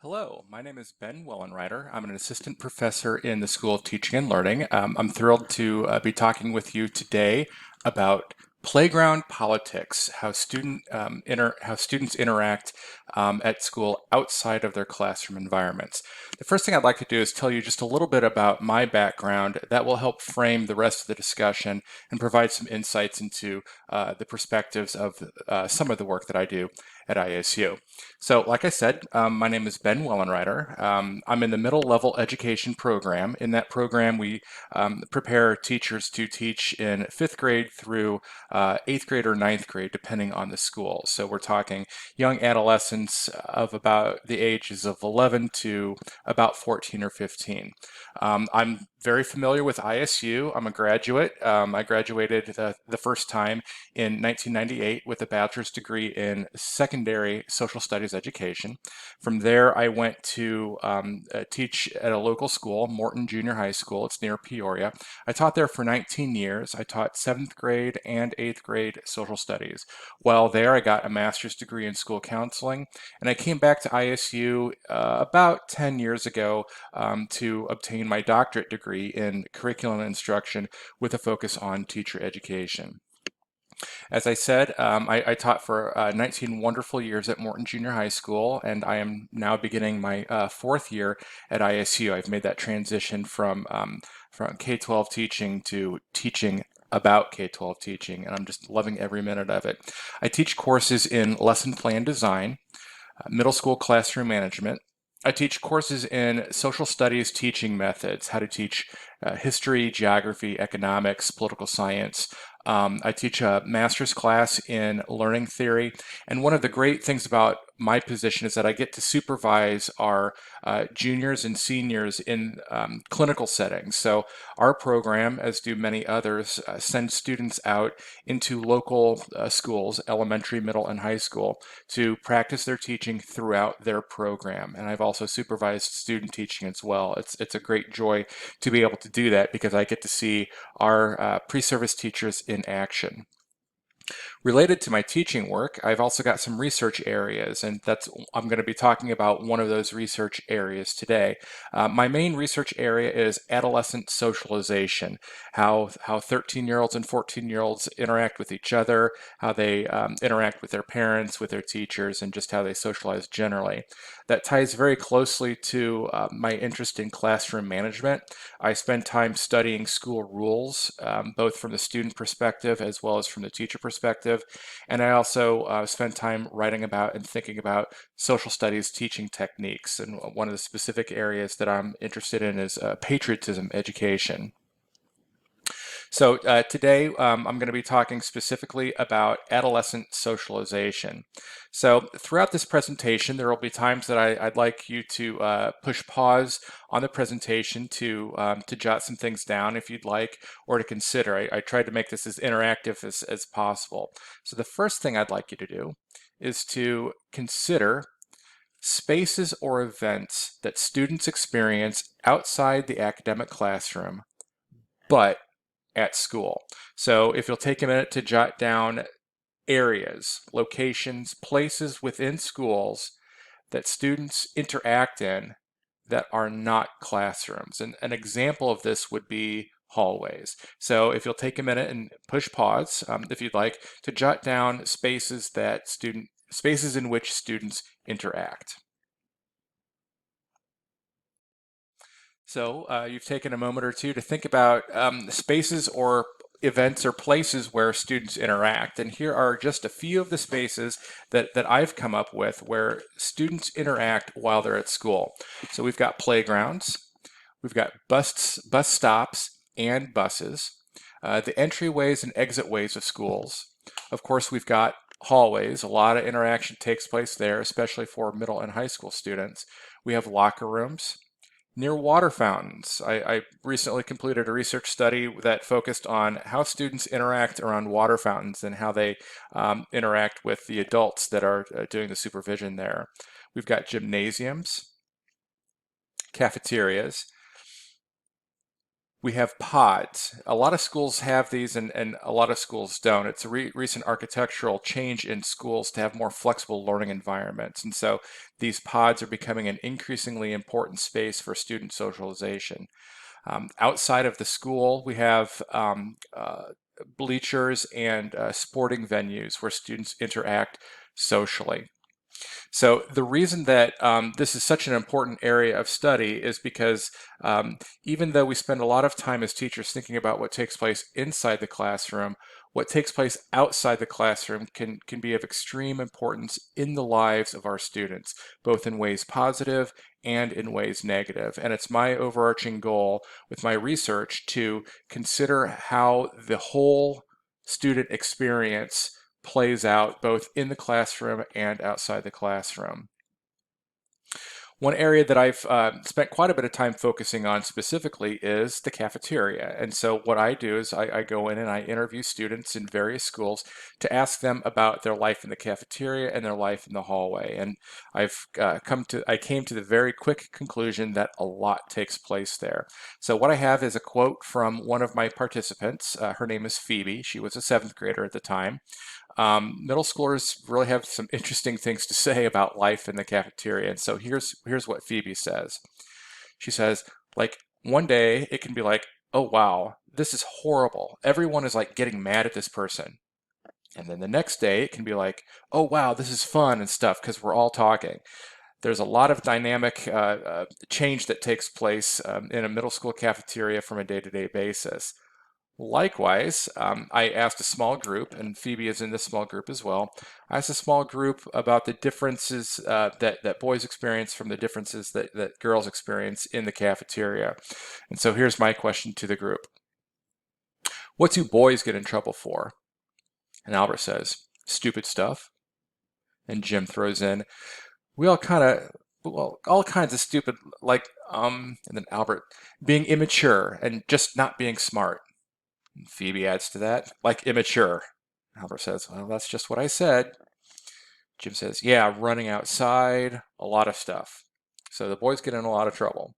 Hello, my name is Ben Wellenreiter. I'm an assistant professor in the School of Teaching and Learning. I'm thrilled to be talking with you today about playground politics, how students interact at school outside of their classroom environments. The first thing I'd like to do is tell you just a little bit about my background that will help frame the rest of the discussion and provide some insights into the perspectives of some of the work that I do at ISU. So, like I said, my name is Ben Wellenreiter. I'm in the middle level education program. In that program, we prepare teachers to teach in fifth grade through eighth grade or ninth grade, depending on the school. So, we're talking young adolescents of about the ages of 11 to about 14 or 15. I'm very familiar with ISU. I'm a graduate. I graduated the first time in 1998 with a bachelor's degree in secondary social studies education. From there, I went to teach at a local school, Morton Junior High School. It's near Peoria. I taught there for 19 years. I taught seventh grade and eighth grade social studies. While there, I got a master's degree in school counseling, and I came back to ISU about 10 years ago to obtain my doctorate degree in curriculum instruction with a focus on teacher education. As I said, I taught for 19 wonderful years at Morton Junior High School, and I am now beginning my fourth year at ISU. I've made that transition from K-12 teaching to teaching about K-12 teaching, and I'm just loving every minute of it. I teach courses in lesson plan design, middle school classroom management. I teach courses in social studies teaching methods, how to teach history, geography, economics, political science. I teach a master's class in learning theory. And one of the great things about my position is that I get to supervise our juniors and seniors in clinical settings. So our program, as do many others, sends students out into local schools, elementary, middle, and high school, to practice their teaching throughout their program. And I've also supervised student teaching as well. It's a great joy to be able to do that because I get to see our pre-service teachers in action. Related to my teaching work, I've also got some research areas, and I'm going to be talking about one of those research areas today. My main research area is adolescent socialization, how 13-year-olds and 14-year-olds interact with each other, how they interact with their parents, with their teachers, and just how they socialize generally. That ties very closely to my interest in classroom management. I spend time studying school rules, both from the student perspective as well as from the teacher perspective. And I also spend time writing about and thinking about social studies teaching techniques. And one of the specific areas that I'm interested in is patriotism education. So today I'm going to be talking specifically about adolescent socialization. So throughout this presentation, there will be times that I'd like you to push pause on the presentation to jot some things down if you'd like, or to consider. I tried to make this as interactive as possible. So the first thing I'd like you to do is to consider spaces or events that students experience outside the academic classroom, but at school. So if you'll take a minute to jot down areas, locations, places within schools that students interact in that are not classrooms. And an example of this would be hallways. So if you'll take a minute and push pause, if you'd like, to jot down spaces in which students interact. So you've taken a moment or two to think about spaces or events or places where students interact. And here are just a few of the spaces that I've come up with where students interact while they're at school. So we've got playgrounds, we've got bus stops and buses, the entryways and exitways of schools. Of course, we've got hallways. A lot of interaction takes place there, especially for middle and high school students. We have locker rooms. Near water fountains. I recently completed a research study that focused on how students interact around water fountains and how they interact with the adults that are doing the supervision there. We've got gymnasiums, cafeterias. We have pods. A lot of schools have these and a lot of schools don't. It's a recent architectural change in schools to have more flexible learning environments. And so these pods are becoming an increasingly important space for student socialization. Outside of the school, we have bleachers and sporting venues where students interact socially. So the reason that this is such an important area of study is because even though we spend a lot of time as teachers thinking about what takes place inside the classroom, what takes place outside the classroom can be of extreme importance in the lives of our students, both in ways positive and in ways negative. And it's my overarching goal with my research to consider how the whole student experience plays out both in the classroom and outside the classroom. One area that I've spent quite a bit of time focusing on specifically is the cafeteria. And so what I do is I go in and I interview students in various schools to ask them about their life in the cafeteria and their life in the hallway. And I came to the very quick conclusion that a lot takes place there. So what I have is a quote from one of my participants. Her name is Phoebe. She was a 7th grader at the time. Middle schoolers really have some interesting things to say about life in the cafeteria. And so here's what Phoebe says. She says, like, one day it can be like, oh, wow, this is horrible. Everyone is like getting mad at this person. And then the next day it can be like, oh, wow, this is fun and stuff because we're all talking. There's a lot of dynamic change that takes place in a middle school cafeteria from a day-to-day basis. Likewise, I asked a small group, and Phoebe is in this small group as well. I asked a small group about the differences that boys experience from the differences that girls experience in the cafeteria. And so here's my question to the group. What do boys get in trouble for? And Albert says, stupid stuff. And Jim throws in, we all kind of, well, all kinds of stupid, and then Albert, being immature and just not being smart. Phoebe adds to that, like immature. Albert says, well, that's just what I said. Jim says, yeah, running outside, a lot of stuff. So the boys get in a lot of trouble.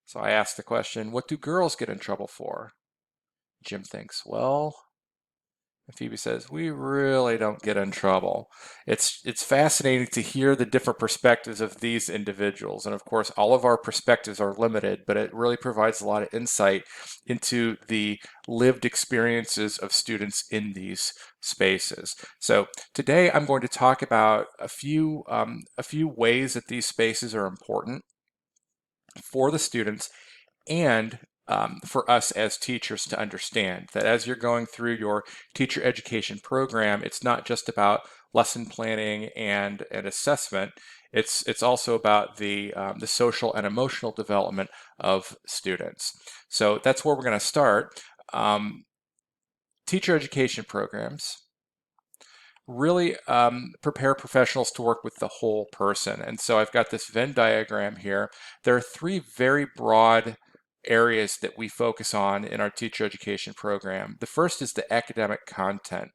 So I ask the question, what do girls get in trouble for? Jim thinks, well, Phoebe says, we really don't get in trouble. It's fascinating to hear the different perspectives of these individuals. And of course, all of our perspectives are limited, but it really provides a lot of insight into the lived experiences of students in these spaces. So today I'm going to talk about a few ways that these spaces are important for the students and for us as teachers to understand that as you're going through your teacher education program, it's not just about lesson planning and assessment. It's also about the social and emotional development of students. So that's where we're going to start. Teacher education programs really prepare professionals to work with the whole person. And so I've got this Venn diagram here. There are 3 very broad areas that we focus on in our teacher education program. The first is the academic content.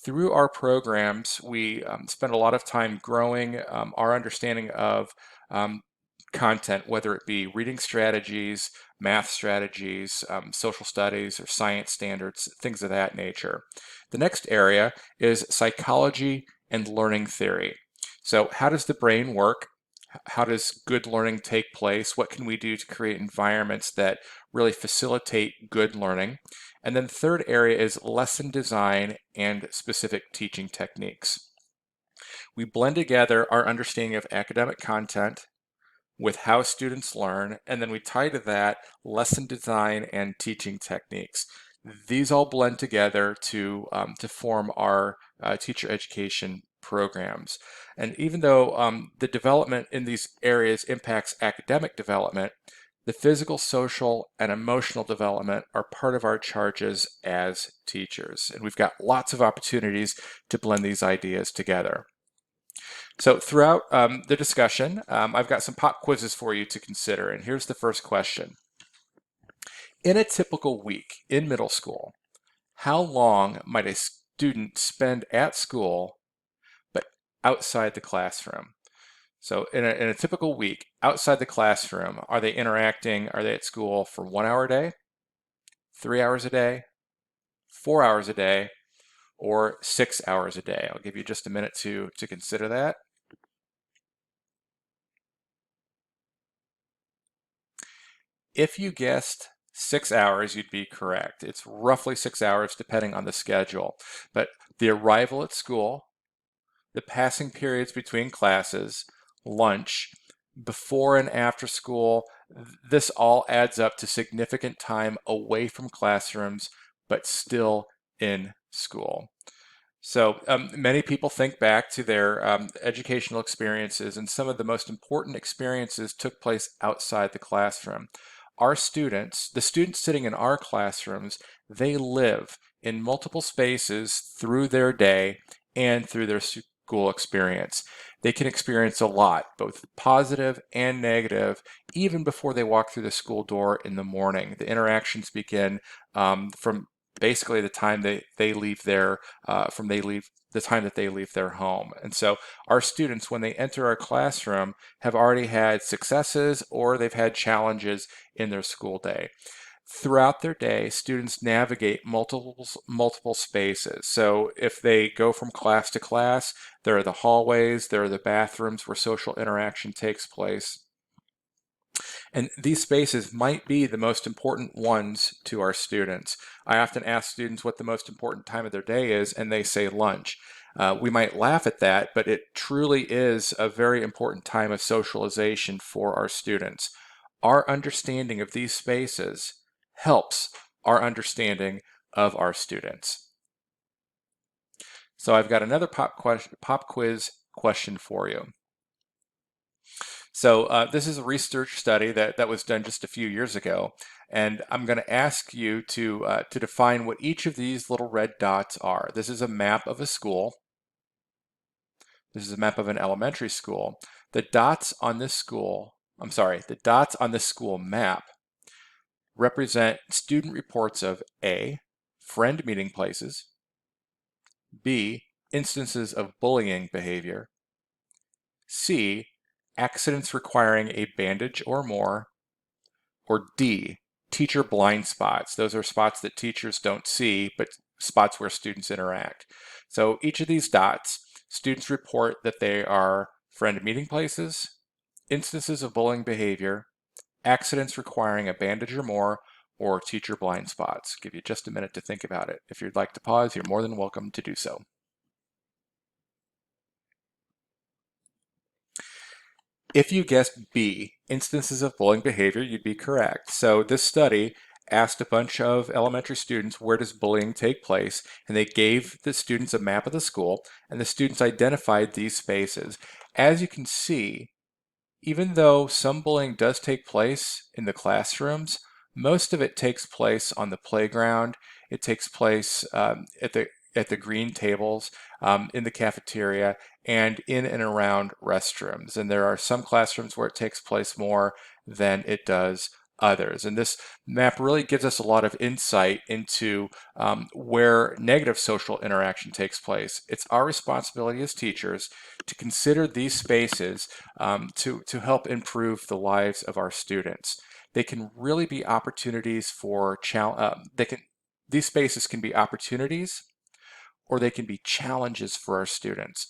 Through our programs, we spend a lot of time growing our understanding of content, whether it be reading strategies, math strategies, social studies, or science standards, things of that nature. The next area is psychology and learning theory. So how does the brain work? How does good learning take place? What can we do to create environments that really facilitate good learning? And then the third area is lesson design and specific teaching techniques. We blend together our understanding of academic content with how students learn, and then we tie to that lesson design and teaching techniques. These all blend together to form our teacher education programs. And even though the development in these areas impacts academic development, the physical, social, and emotional development are part of our charges as teachers. And we've got lots of opportunities to blend these ideas together. So throughout the discussion, I've got some pop quizzes for you to consider. And here's the first question. In a typical week in middle school, how long might a student spend at school but outside the classroom? So in a typical week outside the classroom, are they interacting, are they at school for 1 hour a day, 3 hours a day, 4 hours a day, or 6 hours a day? I'll give you just a minute to consider that. If you guessed 6 hours, you'd be correct. It's roughly 6 hours depending on the schedule. But the arrival at school, the passing periods between classes, lunch, before and after school, this all adds up to significant time away from classrooms, but still in school. So many people think back to their educational experiences, and some of the most important experiences took place outside the classroom. Our students, the students sitting in our classrooms, they live in multiple spaces through their day and through their school experience. They can experience a lot, both positive and negative, even before they walk through the school door in the morning. The interactions begin from basically the time they leave their the time that they leave their home. And so our students, when they enter our classroom, have already had successes or they've had challenges in their school day. Throughout their day, students navigate multiple spaces. So if they go from class to class, there are the hallways, there are the bathrooms where social interaction takes place. And these spaces might be the most important ones to our students. I often ask students what the most important time of their day is, and they say lunch. We might laugh at that, but it truly is a very important time of socialization for our students. Our understanding of these spaces helps our understanding of our students. So I've got another pop quiz question for you. So this is a research study that was done just a few years ago, and I'm going to ask you to define what each of these little red dots are. This is a map of a school. This is a map of an elementary school. The dots on this school, the dots on this school map represent student reports of A, friend meeting places, B, instances of bullying behavior, C, accidents requiring a bandage or more, or D, teacher blind spots. Those are spots that teachers don't see, but spots where students interact. So each of these dots, students report that they are friend meeting places, instances of bullying behavior, accidents requiring a bandage or more, or teacher blind spots. Give you just a minute to think about it. If you'd like to pause, you're more than welcome to do so. If you guessed B, instances of bullying behavior, you'd be correct. So this study asked a bunch of elementary students, where does bullying take place? And they gave the students a map of the school, and the students identified these spaces. As you can see, even though some bullying does take place in the classrooms, most of it takes place on the playground. It takes place at the green tables, in the cafeteria, and in and around restrooms. And there are some classrooms where it takes place more than it does others. And this map really gives us a lot of insight into where negative social interaction takes place. It's our responsibility as teachers to consider these spaces to help improve the lives of our students. They can really be opportunities for these spaces can be opportunities or they can be challenges for our students.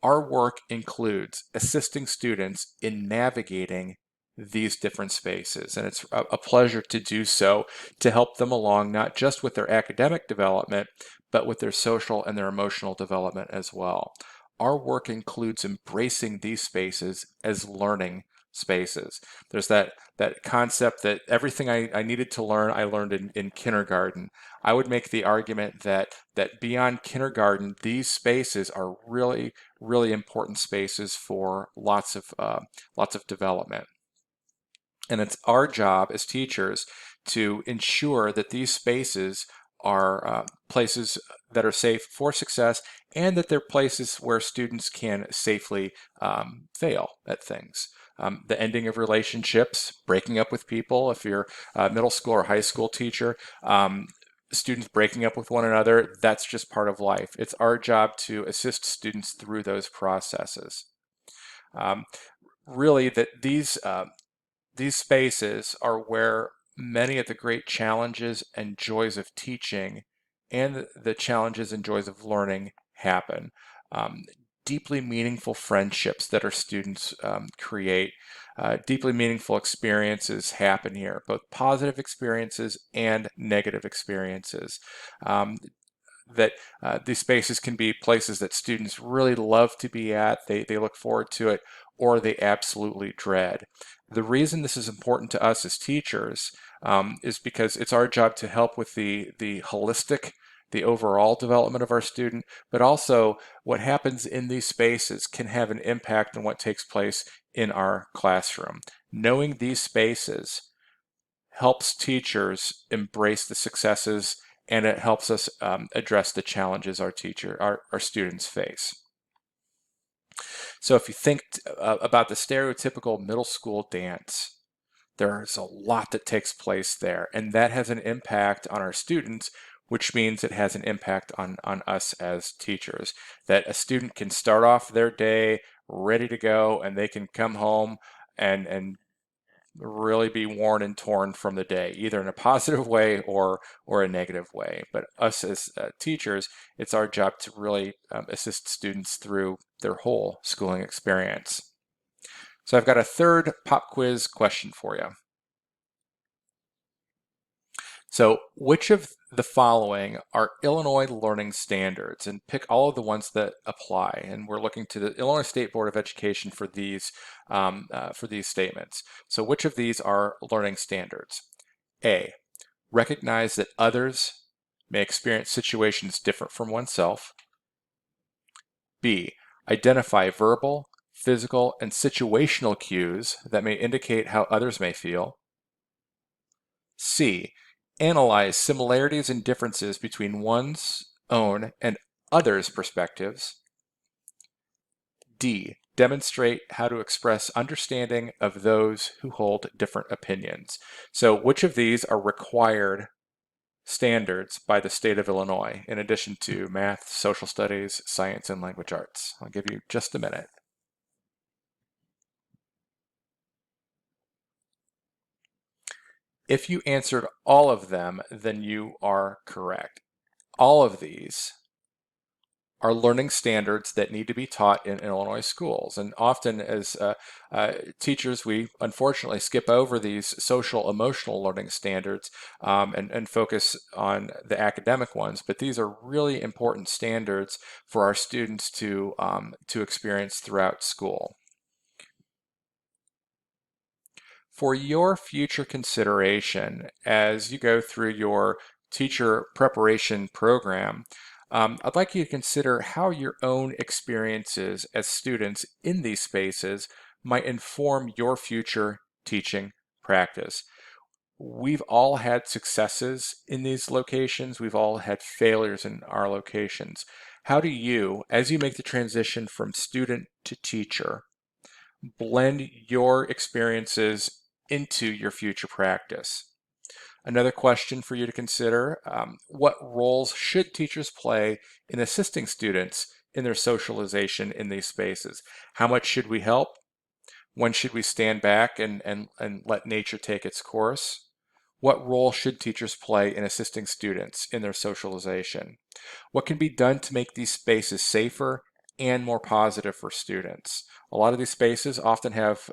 Our work includes assisting students in navigating these different spaces, and it's a pleasure to do so, to help them along not just with their academic development, but with their social and their emotional development as well. Our work includes embracing these spaces as learning spaces. There's that concept that everything I needed to learn, I learned in kindergarten. I would make the argument that beyond kindergarten, these spaces are really, really important spaces for lots of development. And it's our job as teachers to ensure that these spaces are places that are safe for success, and that they're places where students can safely fail at things. The ending of relationships, breaking up with people, if you're a middle school or high school teacher, students breaking up with one another, that's just part of life. It's our job to assist students through those processes. Really, that these spaces are where many of the great challenges and joys of teaching and the challenges and joys of learning happen. Um, Deeply meaningful friendships that our students create, deeply meaningful experiences happen here, both positive experiences and negative experiences. Um, that these spaces can be places that students really love to be at, they look forward to it, or they absolutely dread. The reason this is important to us as teachers is because it's our job to help with the holistic, the overall development of our student, but also what happens in these spaces can have an impact on what takes place in our classroom. Knowing these spaces helps teachers embrace the successes, and it helps us address the challenges our students face. So if you think about the stereotypical middle school dance, there's a lot that takes place there, and that has an impact on our students, which means it has an impact on us as teachers. That a student can start off their day ready to go, and they can come home and really be worn and torn from the day, either in a positive way or a negative way. But us as teachers, it's our job to really assist students through their whole schooling experience. So I've got a third pop quiz question for you. So which of the following are Illinois learning standards? And pick all of the ones that apply. And we're looking to the Illinois State Board of Education for these statements. So which of these are learning standards? A, recognize that others may experience situations different from oneself. B, identify verbal, physical, and situational cues that may indicate how others may feel. C, analyze similarities and differences between one's own and others' perspectives. D, demonstrate how to express understanding of those who hold different opinions. So which of these are required standards by the state of Illinois, in addition to math, social studies, science, and language arts? I'll give you just a minute. If you answered all of them, then you are correct. All of these are learning standards that need to be taught in Illinois schools. And often as teachers, we unfortunately skip over these social emotional learning standards and focus on the academic ones. But these are really important standards for our students to experience throughout school. For your future consideration as you go through your teacher preparation program, I'd like you to consider how your own experiences as students in these spaces might inform your future teaching practice. We've all had successes in these locations. We've all had failures in our locations. How do you, as you make the transition from student to teacher, blend your experiences into your future practice? Another question for you to consider, what roles should teachers play in assisting students in their socialization in these spaces? How much should we help? When should we stand back and let nature take its course? What role should teachers play in assisting students in their socialization? What can be done to make these spaces safer and more positive for students? A lot of these spaces often have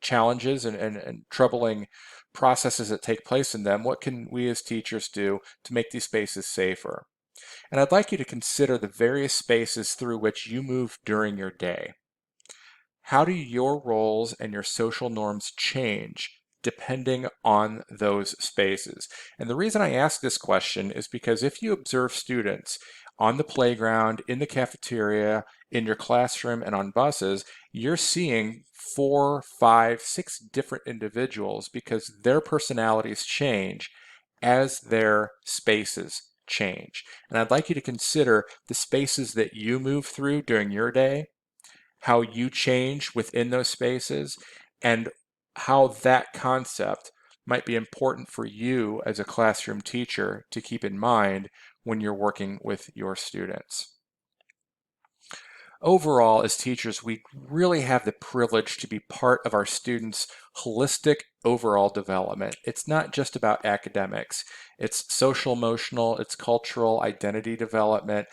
challenges and troubling processes that take place in them. What can we as teachers do to make these spaces safer? And I'd like you to consider the various spaces through which you move during your day. How do your roles and your social norms change depending on those spaces? And the reason I ask this question is because if you observe students on the playground, in the cafeteria, in your classroom, and on buses, you're seeing 4, 5, 6 different individuals because their personalities change as their spaces change. And I'd like you to consider the spaces that you move through during your day, how you change within those spaces, and how that concept might be important for you as a classroom teacher to keep in mind when you're working with your students. overall, as teachers, we really have the privilege to be part of our students' holistic overall development. It's not just about academics. It's social emotional, it's cultural identity development.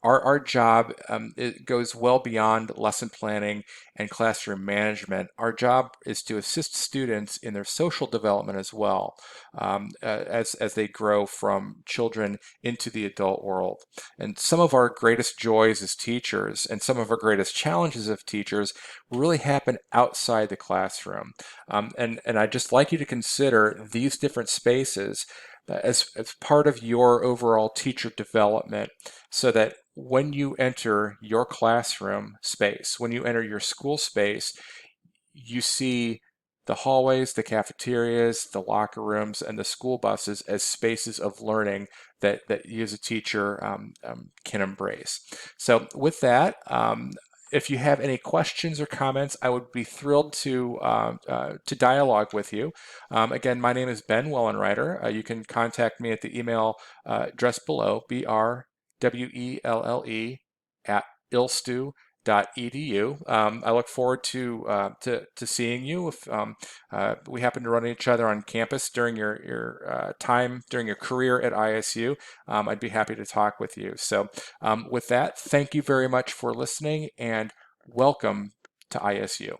Our job, it goes well beyond lesson planning and classroom management. Our job is to assist students in their social development as well, as they grow from children into the adult world. And some of our greatest joys as teachers and some of our greatest challenges of teachers really happen outside the classroom. And I'd just like you to consider these different spaces as part of your overall teacher development, so that when you enter your classroom space, when you enter your school space, you see the hallways, the cafeterias, the locker rooms, and the school buses as spaces of learning that you as a teacher can embrace. So with that, if you have any questions or comments, I would be thrilled to dialogue with you. Again, my name is Ben Wellenreiter. You can contact me at the email addressed below, brwelle at ilstu.edu. I look forward to seeing you if we happen to run into each other on campus during your time during your career at ISU. I'd be happy to talk with you. So with that, thank you very much for listening and welcome to ISU.